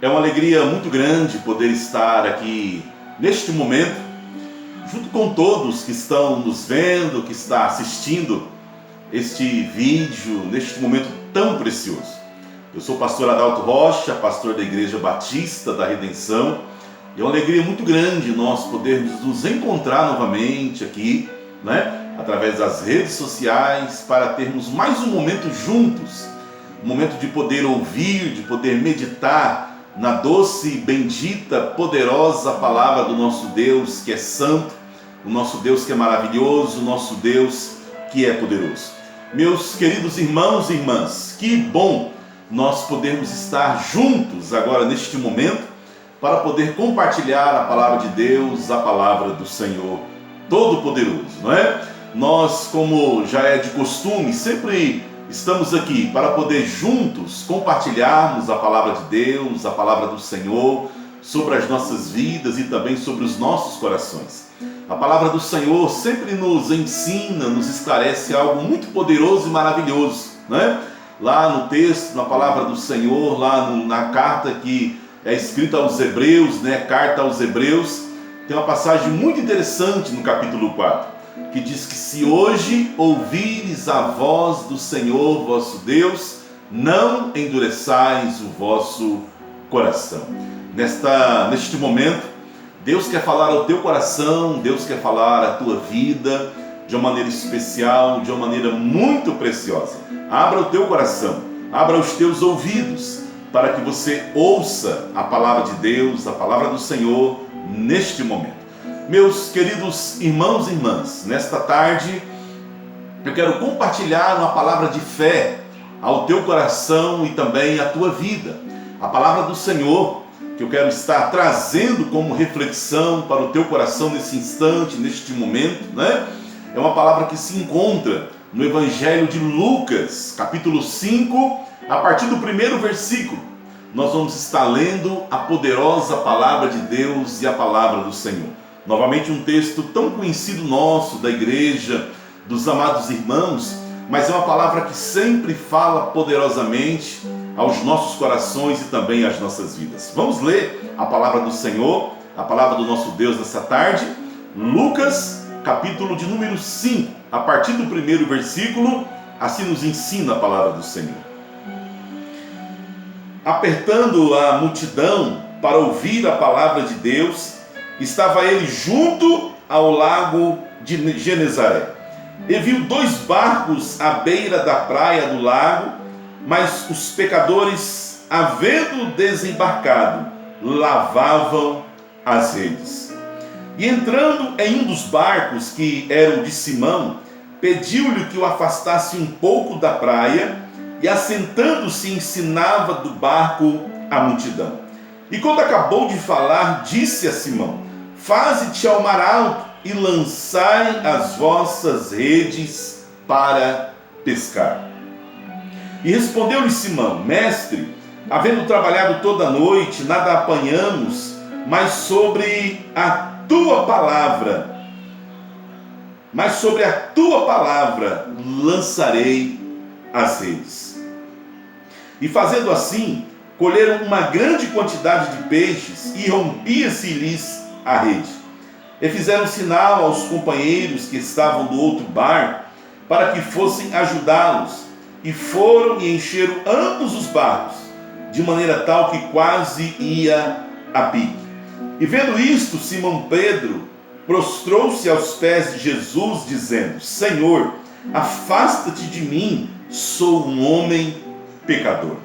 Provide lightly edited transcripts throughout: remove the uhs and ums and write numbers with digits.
É uma alegria muito grande poder estar aqui neste momento, junto com todos que estão nos vendo, que está assistindo este vídeo, neste momento tão precioso. Eu sou o pastor Adalto Rocha, pastor da Igreja Batista da Redenção, e é uma alegria muito grande nós podermos nos encontrar novamente aqui, através das redes sociais, para termos mais um momento juntos, um momento de poder ouvir, de poder meditar na doce, bendita, poderosa palavra do nosso Deus que é santo, o nosso Deus que é maravilhoso, o nosso Deus que é poderoso. Meus queridos irmãos e irmãs, que bom nós podermos estar juntos agora neste momento para poder compartilhar a palavra de Deus, a palavra do Senhor Todo-Poderoso, não é? Nós, como já é de costume, sempre estamos aqui para poder juntos compartilharmos a palavra de Deus, a palavra do Senhor, sobre as nossas vidas e também sobre os nossos corações. A palavra do Senhor sempre nos ensina, nos esclarece algo muito poderoso e maravilhoso, né? Lá no texto, na palavra do Senhor, lá na carta que é escrita aos Hebreus, carta aos Hebreus, tem uma passagem muito interessante no capítulo 4, que diz que se hoje ouvires a voz do Senhor vosso Deus, não endureçais o vosso coração. Neste momento, Deus quer falar ao teu coração, Deus quer falar à tua vida de uma maneira especial, de uma maneira muito preciosa. Abra o teu coração, abra os teus ouvidos, para que você ouça a palavra de Deus, a palavra do Senhor, neste momento. Meus queridos irmãos e irmãs, nesta tarde eu quero compartilhar uma palavra de fé ao teu coração e também à tua vida. A palavra do Senhor que eu quero estar trazendo como reflexão para o teu coração nesse instante, neste momento, é uma palavra que se encontra no Evangelho de Lucas, capítulo 5, a partir do primeiro versículo. Nós vamos estar lendo a poderosa palavra de Deus e a palavra do Senhor. Novamente um texto tão conhecido nosso, da igreja, dos amados irmãos, mas é uma palavra que sempre fala poderosamente aos nossos corações e também às nossas vidas. Vamos ler a palavra do Senhor, a palavra do nosso Deus nessa tarde. Lucas, capítulo de número 5, a partir do primeiro versículo, assim nos ensina a palavra do Senhor. Apertando a multidão para ouvir a palavra de Deus, estava ele junto ao lago de Genezaré. E viu 2 barcos à beira da praia do lago, mas os pecadores, havendo desembarcado, lavavam as redes. E entrando em um dos barcos, que era o de Simão, pediu-lhe que o afastasse um pouco da praia, e assentando-se ensinava do barco a multidão. E quando acabou de falar, disse a Simão: faze-te ao mar alto e lançai as vossas redes para pescar. E respondeu-lhe Simão: mestre, havendo trabalhado toda a noite, nada apanhamos, mas sobre a tua palavra lançarei as redes. E fazendo assim, colheram uma grande quantidade de peixes, e rompia-se-lhes a rede. E fizeram sinal aos companheiros que estavam do outro barco, para que fossem ajudá-los, e foram e encheram ambos os barcos, de maneira tal que quase ia a pique. E vendo isto, Simão Pedro prostrou-se aos pés de Jesus, dizendo: Senhor, afasta-te de mim, sou um homem pecador.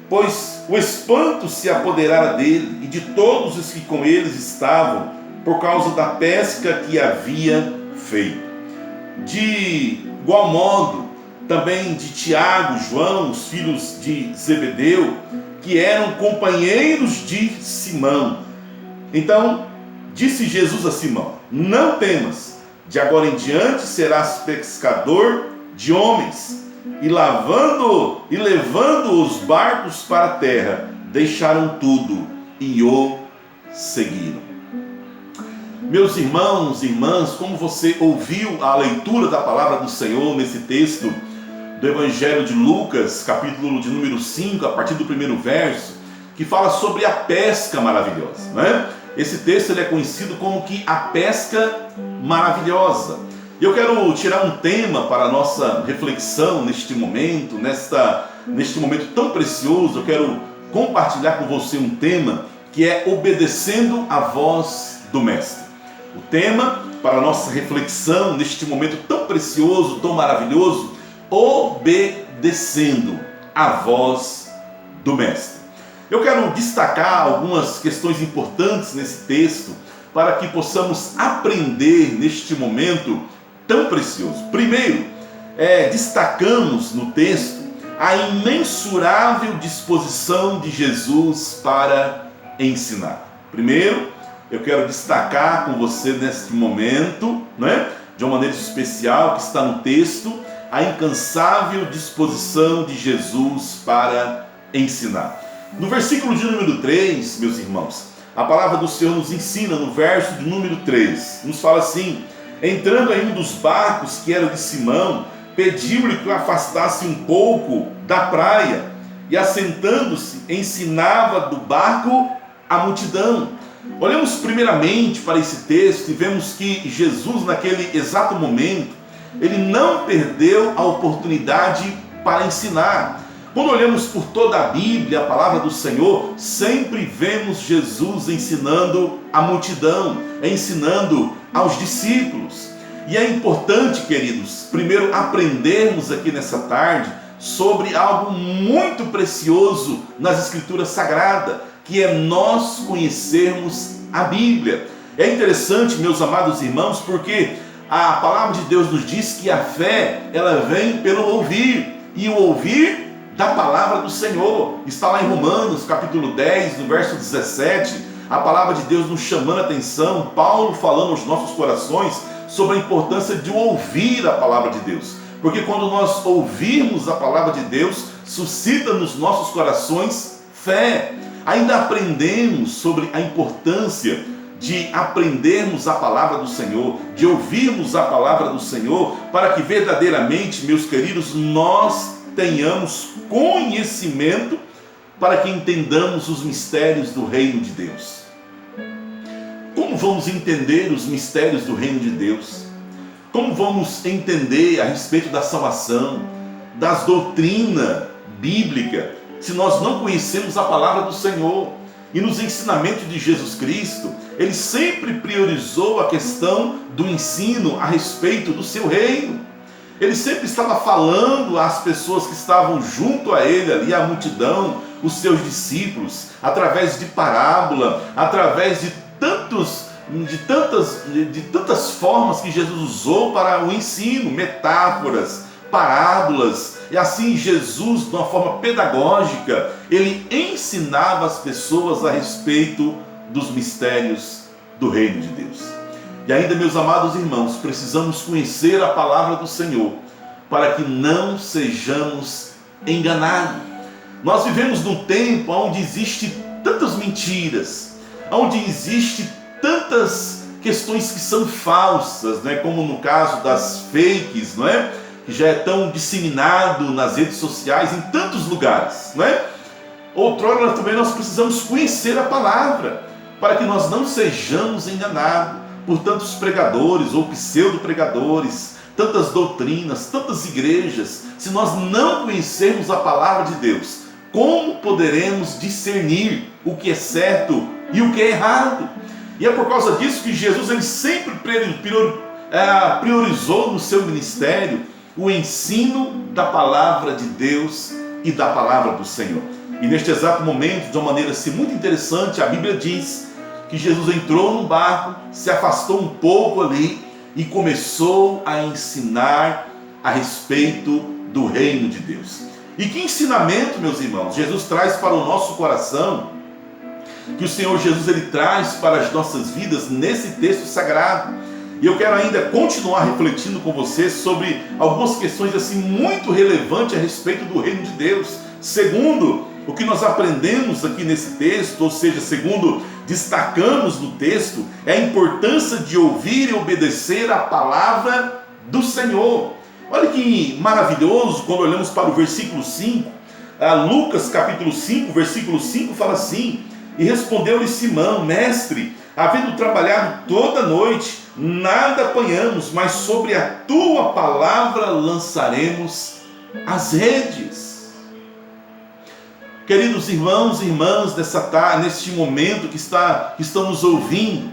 Pois o espanto se apoderara dele e de todos os que com eles estavam, por causa da pesca que havia feito. De igual modo, também de Tiago, João, os filhos de Zebedeu, que eram companheiros de Simão. Então disse Jesus a Simão: não temas, de agora em diante serás pescador de homens. E levando os barcos para a terra, deixaram tudo e o seguiram. Meus irmãos e irmãs, como você ouviu a leitura da palavra do Senhor nesse texto do Evangelho de Lucas, capítulo de número 5, a partir do primeiro verso, que fala sobre a pesca maravilhosa, né? Esse texto ele é conhecido como que a pesca maravilhosa. E eu quero tirar um tema para a nossa reflexão neste momento, neste momento tão precioso. Eu quero compartilhar com você um tema que é obedecendo a voz do Mestre. O tema para a nossa reflexão neste momento tão precioso, tão maravilhoso, obedecendo a voz do Mestre. Eu quero destacar algumas questões importantes nesse texto para que possamos aprender neste momento tão precioso. Primeiro, destacamos no texto a imensurável disposição de Jesus para ensinar. Primeiro, eu quero destacar com você neste momento, né, de uma maneira especial, que está no texto, a incansável disposição de Jesus para ensinar. No versículo de número 3, meus irmãos, a palavra do Senhor nos ensina, no verso de número 3, nos fala assim: entrando em um dos barcos que era de Simão, pediu-lhe que o afastasse um pouco da praia, e assentando-se, ensinava do barco a multidão. Olhamos primeiramente para esse texto e vemos que Jesus, naquele exato momento, ele não perdeu a oportunidade para ensinar. Quando olhamos por toda a Bíblia, a palavra do Senhor, sempre vemos Jesus ensinando a multidão, ensinando aos discípulos. E é importante, queridos, primeiro aprendermos aqui nessa tarde sobre algo muito precioso nas Escrituras Sagradas, que é nós conhecermos a Bíblia. É interessante, meus amados irmãos, porque a palavra de Deus nos diz que a fé, ela vem pelo ouvir, e o ouvir da palavra do Senhor. Está lá em Romanos, capítulo 10, no verso 17, a palavra de Deus nos chamando a atenção, Paulo falando aos nossos corações sobre a importância de ouvir a palavra de Deus. Porque quando nós ouvirmos a palavra de Deus, suscita nos nossos corações fé. Ainda aprendemos sobre a importância de aprendermos a palavra do Senhor, de ouvirmos a palavra do Senhor, para que verdadeiramente, meus queridos, nós tenhamos conhecimento, para que entendamos os mistérios do reino de Deus. Como vamos entender os mistérios do reino de Deus? Como vamos entender a respeito da salvação, das doutrinas bíblicas, se nós não conhecemos a palavra do Senhor? E nos ensinamentos de Jesus Cristo, ele sempre priorizou a questão do ensino a respeito do seu reino. Ele sempre estava falando às pessoas que estavam junto a ele ali, a multidão, os seus discípulos, através de parábola, através de tantas formas que Jesus usou para o ensino, metáforas, parábolas. E assim Jesus, de uma forma pedagógica, ele ensinava as pessoas a respeito dos mistérios do reino de Deus. E ainda, meus amados irmãos, precisamos conhecer a palavra do Senhor para que não sejamos enganados. Nós vivemos num tempo onde existe tantas mentiras, onde existe tantas questões que são falsas, né? Como no caso das fakes, não é? Que já é tão disseminado nas redes sociais, em tantos lugares, não é? Outrora também nós precisamos conhecer a palavra, para que nós não sejamos enganados por tantos pregadores ou pseudo-pregadores, tantas doutrinas, tantas igrejas. Se nós não conhecermos a palavra de Deus, como poderemos discernir o que é certo e o que é errado? E é por causa disso que Jesus ele sempre priorizou no seu ministério o ensino da palavra de Deus e da palavra do Senhor. E neste exato momento, de uma maneira assim, muito interessante, a Bíblia diz que Jesus entrou num barco, se afastou um pouco ali e começou a ensinar a respeito do reino de Deus. E que ensinamento, meus irmãos, Jesus traz para o nosso coração, que o Senhor Jesus ele traz para as nossas vidas nesse texto sagrado. E eu quero ainda continuar refletindo com você sobre algumas questões assim muito relevantes a respeito do reino de Deus. Segundo o que nós aprendemos aqui nesse texto, ou seja, segundo destacamos no texto, é a importância de ouvir e obedecer a palavra do Senhor. Olha que maravilhoso quando olhamos para o versículo 5, Lucas capítulo 5, versículo 5 fala assim: e respondeu-lhe Simão: mestre, havendo trabalhado toda a noite, nada apanhamos, mas sobre a tua palavra lançaremos as redes. Queridos irmãos e irmãs, neste momento que estão nos ouvindo,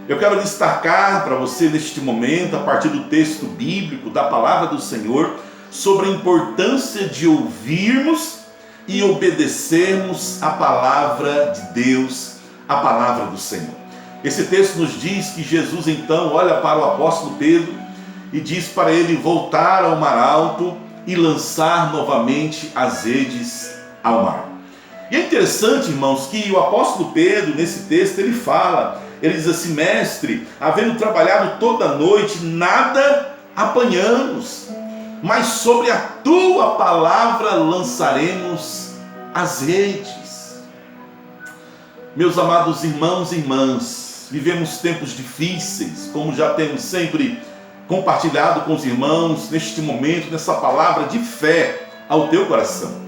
eu quero destacar para você neste momento, a partir do texto bíblico, da palavra do Senhor, sobre a importância de ouvirmos e obedecermos a palavra de Deus, a palavra do Senhor. Esse texto nos diz que Jesus então olha para o apóstolo Pedro e diz para ele voltar ao mar alto e lançar novamente as redes ao mar. E é interessante, irmãos, que o apóstolo Pedro, nesse texto, ele diz assim: mestre, havendo trabalhado toda a noite, nada apanhamos, mas sobre a tua palavra lançaremos as redes. Meus amados irmãos e irmãs, vivemos tempos difíceis, como já temos sempre compartilhado com os irmãos neste momento, nessa palavra de fé ao teu coração.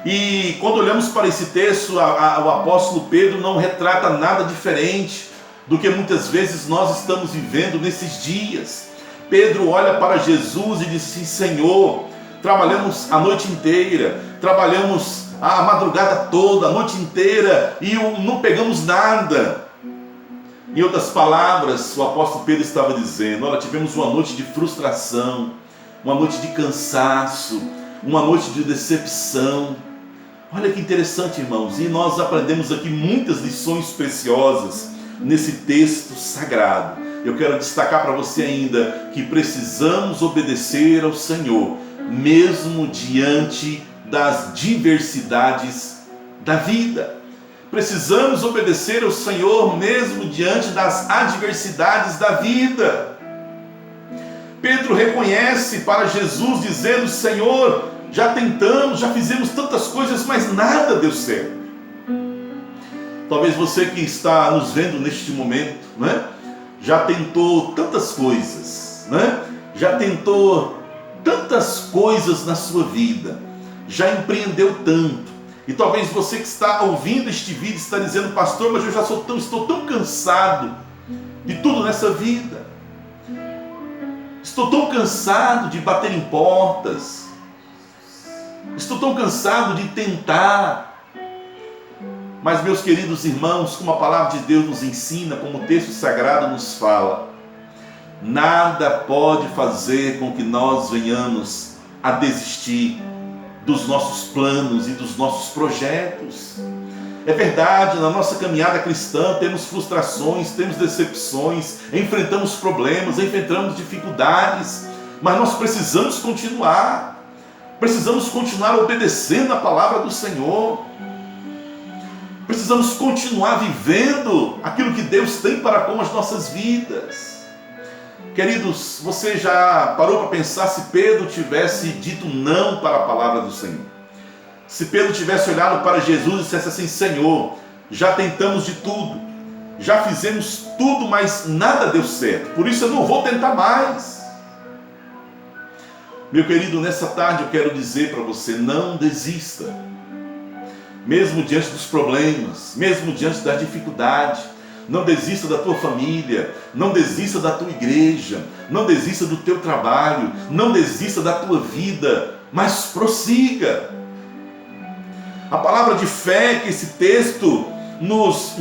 E quando olhamos para esse texto, o apóstolo Pedro não retrata nada diferente do que muitas vezes nós estamos vivendo nesses dias. Pedro olha para Jesus e diz assim: Senhor, trabalhamos a noite inteira, trabalhamos a madrugada toda, a noite inteira, e não pegamos nada. Em outras palavras, o apóstolo Pedro estava dizendo: olha, tivemos uma noite de frustração, uma noite de cansaço, uma noite de decepção. Olha que interessante, irmãos, e nós aprendemos aqui muitas lições preciosas nesse texto sagrado. Eu quero destacar para você ainda que precisamos obedecer ao Senhor, mesmo diante das diversidades da vida. Precisamos obedecer ao Senhor mesmo diante das adversidades da vida. Pedro reconhece para Jesus dizendo: Senhor, já tentamos, já fizemos tantas coisas, mas nada deu certo. Talvez você que está nos vendo neste momento, né, já tentou tantas coisas, né? Já tentou tantas coisas na sua vida, já empreendeu tanto. E talvez você que está ouvindo este vídeo está dizendo: pastor, mas eu já estou tão cansado de tudo nessa vida. Estou tão cansado de bater em portas. Estou tão cansado de tentar. Mas, meus queridos irmãos, como a palavra de Deus nos ensina, como o texto sagrado nos fala, nada pode fazer com que nós venhamos a desistir dos nossos planos e dos nossos projetos. É verdade, na nossa caminhada cristã temos frustrações, temos decepções, enfrentamos problemas, enfrentamos dificuldades, mas nós precisamos continuar obedecendo a palavra do Senhor. Precisamos continuar vivendo aquilo que Deus tem para com as nossas vidas. Queridos, você já parou para pensar se Pedro tivesse dito não para a palavra do Senhor? Se Pedro tivesse olhado para Jesus e dissesse assim: Senhor, já tentamos de tudo, já fizemos tudo, mas nada deu certo, por isso eu não vou tentar mais. Meu querido, nessa tarde eu quero dizer para você: não desista. Mesmo diante dos problemas, mesmo diante da dificuldade, não desista da tua família, não desista da tua igreja, não desista do teu trabalho, não desista da tua vida, mas prossiga. A palavra de fé que esse texto nos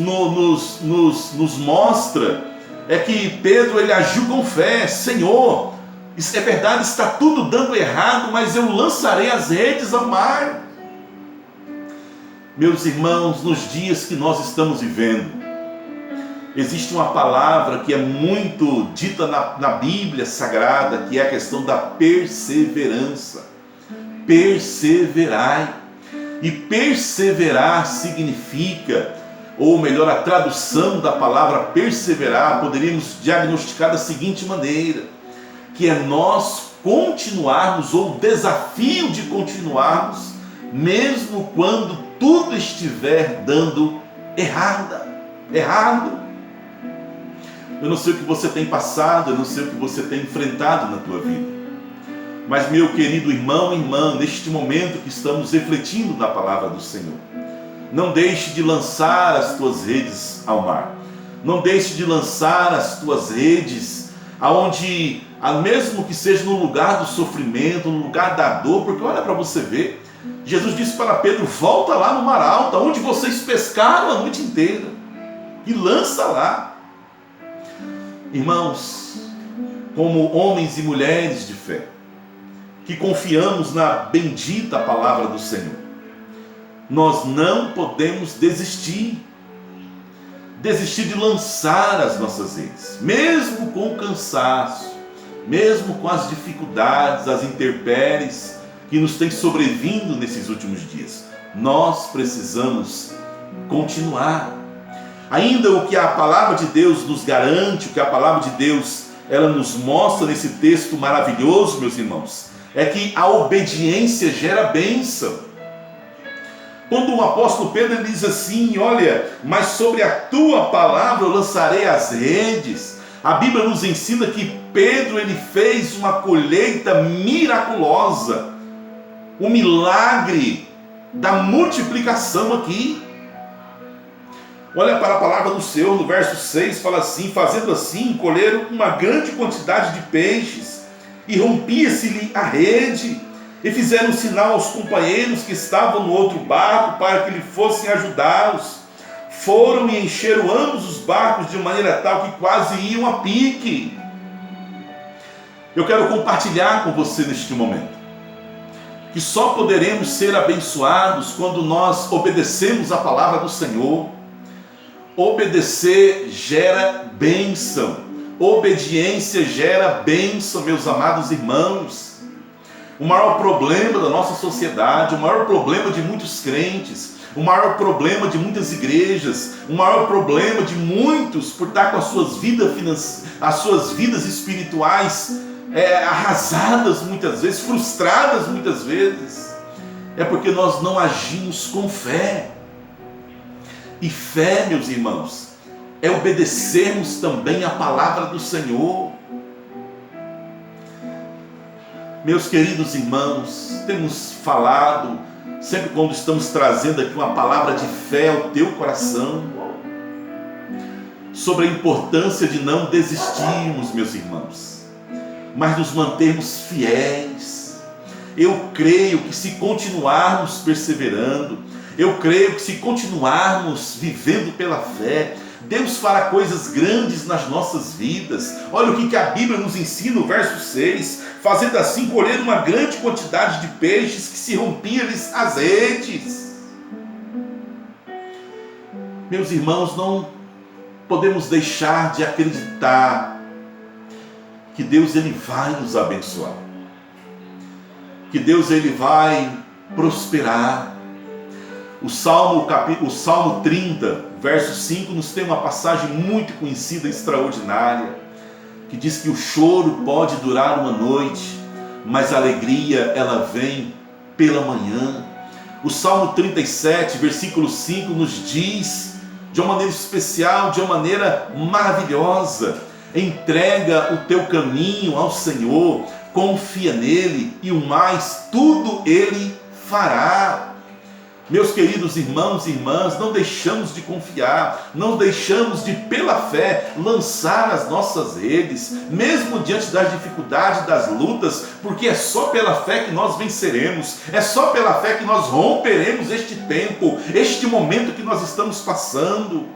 mostra é que Pedro, ele agiu com fé. Senhor, é verdade, está tudo dando errado, mas eu lançarei as redes ao mar. Meus irmãos, nos dias que nós estamos vivendo, existe uma palavra que é muito dita na Bíblia Sagrada, que é a questão da perseverança. Perseverai. E perseverar significa, ou melhor, a tradução da palavra perseverar, poderíamos diagnosticar da seguinte maneira: que é nós continuarmos, ou o desafio de continuarmos, mesmo quando tudo estiver dando errado. Eu não sei o que você tem passado, eu não sei o que você tem enfrentado na tua vida, Mas, meu querido irmão e irmã, neste momento que estamos refletindo na palavra do Senhor, não deixe de lançar as tuas redes ao mar. Não deixe de lançar as tuas redes aonde, mesmo que seja no lugar do sofrimento, no lugar da dor, porque olha para você ver, Jesus disse para Pedro: volta lá no mar alto, onde vocês pescaram a noite inteira, e lança lá. Irmãos, como homens e mulheres de fé, que confiamos na bendita palavra do Senhor, nós não podemos desistir de lançar as nossas redes, mesmo com o cansaço, mesmo com as dificuldades, as intempéries que nos têm sobrevindo nesses últimos dias. Nós precisamos continuar. Ainda o que a palavra de Deus nos garante, o que a palavra de Deus ela nos mostra nesse texto maravilhoso, meus irmãos, é que a obediência gera bênção. Quando o apóstolo Pedro ele diz assim: olha, mas sobre a tua palavra eu lançarei as redes. A Bíblia nos ensina que Pedro ele fez uma colheita miraculosa, o milagre da multiplicação aqui. Olha para a palavra do Senhor no verso 6, fala assim: fazendo assim, colheram uma grande quantidade de peixes, e rompia-se-lhe a rede, e fizeram um sinal aos companheiros que estavam no outro barco, para que lhe fossem ajudá-los. Foram e encheram ambos os barcos de maneira tal que quase iam a pique. Eu quero compartilhar com você neste momento que só poderemos ser abençoados quando nós obedecemos a palavra do Senhor. Obedecer gera bênção, obediência gera bênção, meus amados irmãos. O maior problema da nossa sociedade, o maior problema de muitos crentes, o maior problema de muitas igrejas, o maior problema de muitos por estar com as suas vidas espirituais arrasadas muitas vezes, frustradas muitas vezes, é porque nós não agimos com fé. E fé, meus irmãos, é obedecermos também a palavra do Senhor. Meus queridos irmãos, temos falado, sempre quando estamos trazendo aqui uma palavra de fé ao teu coração, sobre a importância de não desistirmos, meus irmãos, mas nos mantermos fiéis. Eu creio que se continuarmos perseverando, eu creio que se continuarmos vivendo pela fé, Deus fará coisas grandes nas nossas vidas. Olha o que a Bíblia nos ensina no verso 6, fazendo assim colher uma grande quantidade de peixes que se rompiam-lhes as redes. Meus irmãos, não podemos deixar de acreditar que Deus ele vai nos abençoar, que Deus ele vai prosperar. O Salmo 30, verso 5, nos tem uma passagem muito conhecida, extraordinária, que diz que o choro pode durar uma noite, mas a alegria ela vem pela manhã. O Salmo 37, versículo 5, nos diz, de uma maneira especial, de uma maneira maravilhosa: entrega o teu caminho ao Senhor, confia nele, e o mais tudo ele fará. Meus queridos irmãos e irmãs, não deixamos de confiar, não deixamos de, pela fé, lançar as nossas redes, mesmo diante das dificuldades, das lutas, porque é só pela fé que nós venceremos, é só pela fé que nós romperemos este tempo, este momento que nós estamos passando.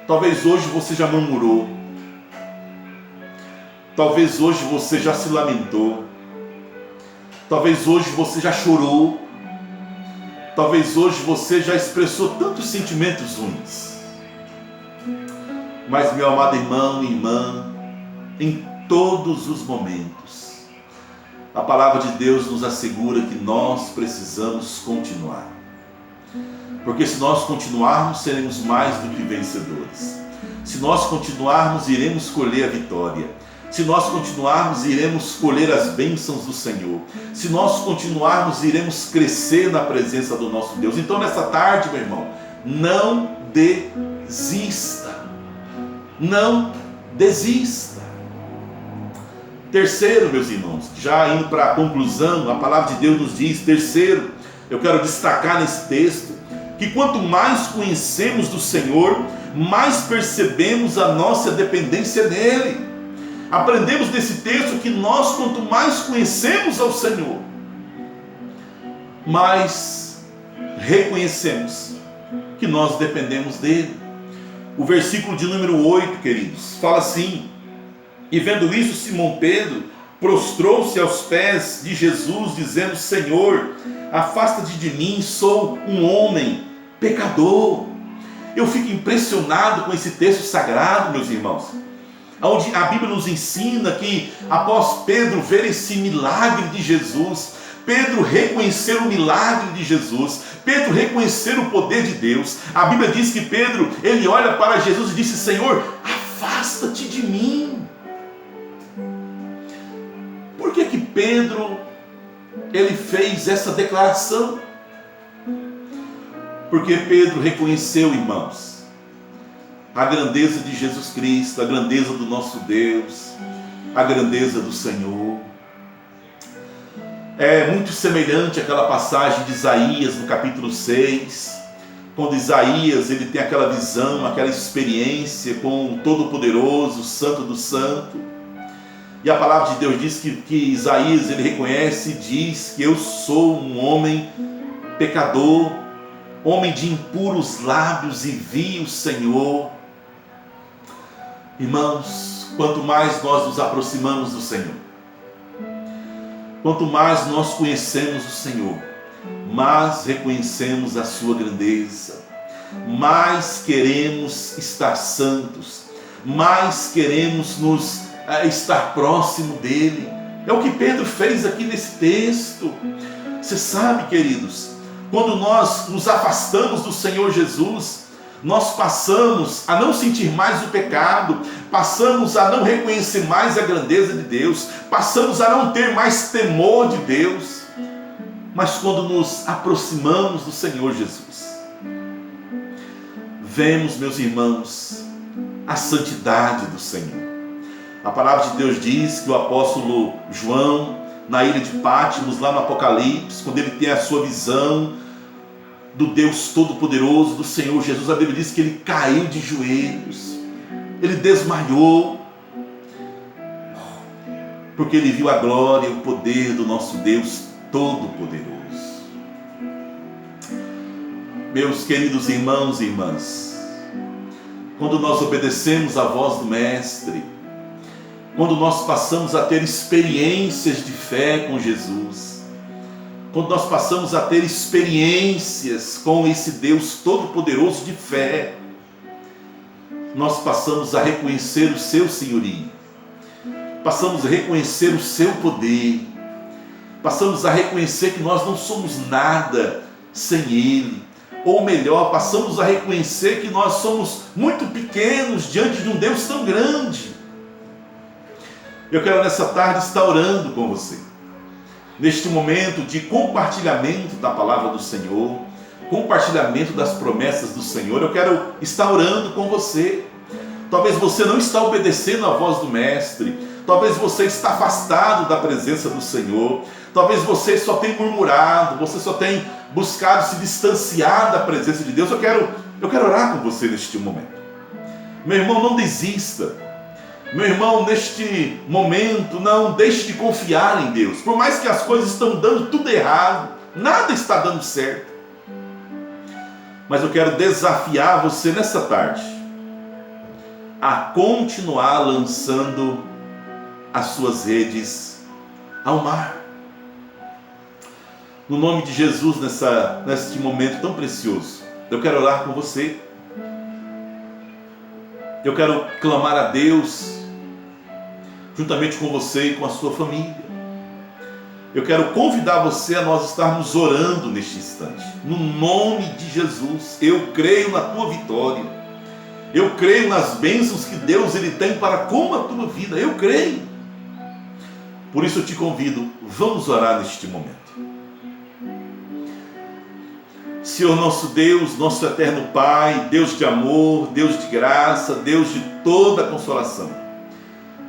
Talvez hoje você já murmurou, talvez hoje você já se lamentou, talvez hoje você já chorou, talvez hoje você já expressou tantos sentimentos ruins. Mas, meu amado irmão e irmã, em todos os momentos, a palavra de Deus nos assegura que nós precisamos continuar. Porque se nós continuarmos, seremos mais do que vencedores. Se nós continuarmos, iremos colher a vitória. Se nós continuarmos, iremos colher as bênçãos do Senhor. Se nós continuarmos, iremos crescer na presença do nosso Deus. Então, nessa tarde, meu irmão, não desista. Não desista. Terceiro, meus irmãos, já indo para a conclusão, a palavra de Deus nos diz, terceiro, eu quero destacar nesse texto, que quanto mais conhecemos do Senhor, mais percebemos a nossa dependência nele. Aprendemos nesse texto que nós, quanto mais conhecemos ao Senhor, mais reconhecemos que nós dependemos dele. O versículo de número 8, queridos, fala assim: e vendo isso, Simão Pedro prostrou-se aos pés de Jesus, dizendo: Senhor, afasta-te de mim, sou um homem pecador. Eu fico impressionado com esse texto sagrado, meus irmãos, onde a Bíblia nos ensina que após Pedro ver esse milagre de Jesus, Pedro reconhecer o milagre de Jesus, Pedro reconhecer o poder de Deus, a Bíblia diz que Pedro, ele olha para Jesus e disse: Senhor, afasta-te de mim. Por que que Pedro, ele fez essa declaração? Porque Pedro reconheceu, irmãos, a grandeza de Jesus Cristo, a grandeza do nosso Deus, a grandeza do Senhor. É muito semelhante àquela passagem de Isaías no capítulo 6, quando Isaías ele tem aquela visão, aquela experiência com o Todo-Poderoso, o Santo do Santo. E a palavra de Deus diz que Isaías ele reconhece e diz que eu sou um homem pecador, homem de impuros lábios, e vi o Senhor. Irmãos, quanto mais nós nos aproximamos do Senhor, quanto mais nós conhecemos o Senhor, mais reconhecemos a sua grandeza, mais queremos estar santos, mais queremos estar próximo dele. É o que Pedro fez aqui nesse texto. Você sabe, queridos, quando nós nos afastamos do Senhor Jesus, nós passamos a não sentir mais o pecado, passamos a não reconhecer mais a grandeza de Deus, passamos a não ter mais temor de Deus. Mas quando nos aproximamos do Senhor Jesus, vemos, meus irmãos, a santidade do Senhor. A palavra de Deus diz que o apóstolo João, na ilha de Patmos, lá no Apocalipse, quando ele tem a sua visão do Deus Todo-Poderoso, do Senhor Jesus, a Bíblia diz que ele caiu de joelhos, ele desmaiou, porque ele viu a glória e o poder do nosso Deus Todo-Poderoso. Meus queridos irmãos e irmãs, quando nós obedecemos à voz do Mestre, quando nós passamos a ter experiências de fé com Jesus, quando nós passamos a ter experiências com esse Deus Todo-Poderoso de fé, nós passamos a reconhecer o seu senhorio, passamos a reconhecer o seu poder, passamos a reconhecer que nós não somos nada sem Ele, ou melhor, passamos a reconhecer que nós somos muito pequenos diante de um Deus tão grande. Eu quero nessa tarde estar orando com você, neste momento de compartilhamento da palavra do Senhor, compartilhamento das promessas do Senhor. Eu quero estar orando com você. Talvez você não está obedecendo à voz do Mestre, talvez você está afastado da presença do Senhor, talvez você só tem murmurado, você só tem buscado se distanciar da presença de Deus. Eu quero orar com você neste momento. Meu irmão, não desista. Meu irmão, neste momento, não deixe de confiar em Deus. Por mais que as coisas estão dando tudo errado, nada está dando certo. Mas eu quero desafiar você nessa tarde a continuar lançando as suas redes ao mar. No nome de Jesus, neste momento tão precioso, eu quero orar com você. Eu quero clamar a Deus juntamente com você e com a sua família. Eu quero convidar você a nós estarmos orando neste instante. No nome de Jesus, eu creio na tua vitória. Eu creio nas bênçãos que Deus ele tem para com a tua vida. Eu creio. Por isso eu te convido, vamos orar neste momento. Senhor nosso Deus, nosso eterno Pai, Deus de amor, Deus de graça, Deus de toda consolação.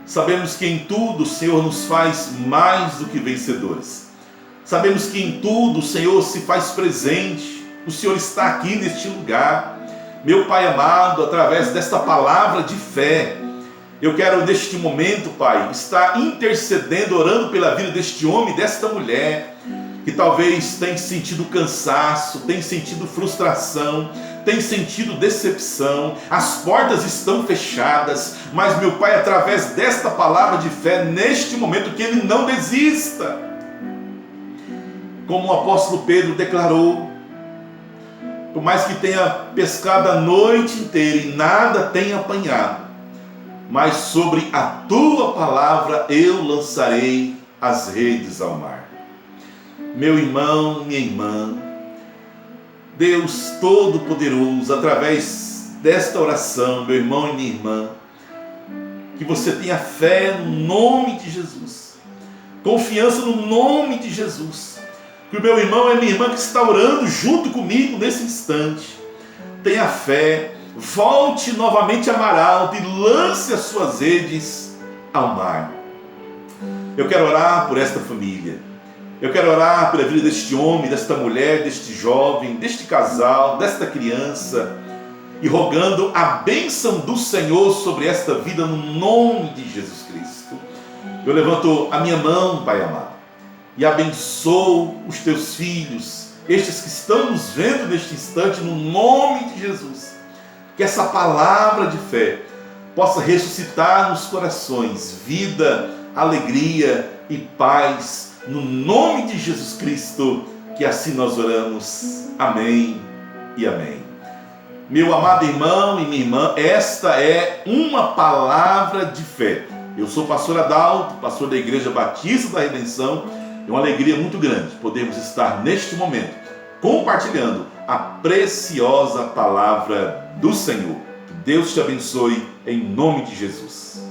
Sabemos que em tudo o Senhor nos faz mais do que vencedores. Sabemos que em tudo o Senhor se faz presente. O Senhor está aqui neste lugar. Meu Pai amado, através desta palavra de fé, eu quero neste momento, Pai, estar intercedendo, orando pela vida deste homem e desta mulher, que talvez tenha sentido cansaço, tenha sentido frustração, tem sentido decepção, as portas estão fechadas, mas meu Pai, através desta palavra de fé, neste momento, que ele não desista. Como o apóstolo Pedro declarou, por mais que tenha pescado a noite inteira e nada tenha apanhado, mas sobre a tua palavra eu lançarei as redes ao mar. Meu irmão, minha irmã, Deus Todo-Poderoso, através desta oração, meu irmão e minha irmã, que você tenha fé no nome de Jesus, confiança no nome de Jesus, que o meu irmão e minha irmã que está orando junto comigo nesse instante, tenha fé, volte novamente a Amaralto e lance as suas redes ao mar. Eu quero orar por esta família. Eu quero orar pela vida deste homem, desta mulher, deste jovem, deste casal, desta criança, e rogando a bênção do Senhor sobre esta vida no nome de Jesus Cristo. Eu levanto a minha mão, Pai amado, e abençoo os teus filhos, estes que estão nos vendo neste instante, no nome de Jesus. Que essa palavra de fé possa ressuscitar nos corações vida, alegria e paz, no nome de Jesus Cristo, que assim nós oramos. Amém e amém. Meu amado irmão e minha irmã, esta é uma palavra de fé. Eu sou o pastor Adalto, pastor da Igreja Batista da Redenção. É uma alegria muito grande podermos estar neste momento compartilhando a preciosa palavra do Senhor. Que Deus te abençoe em nome de Jesus.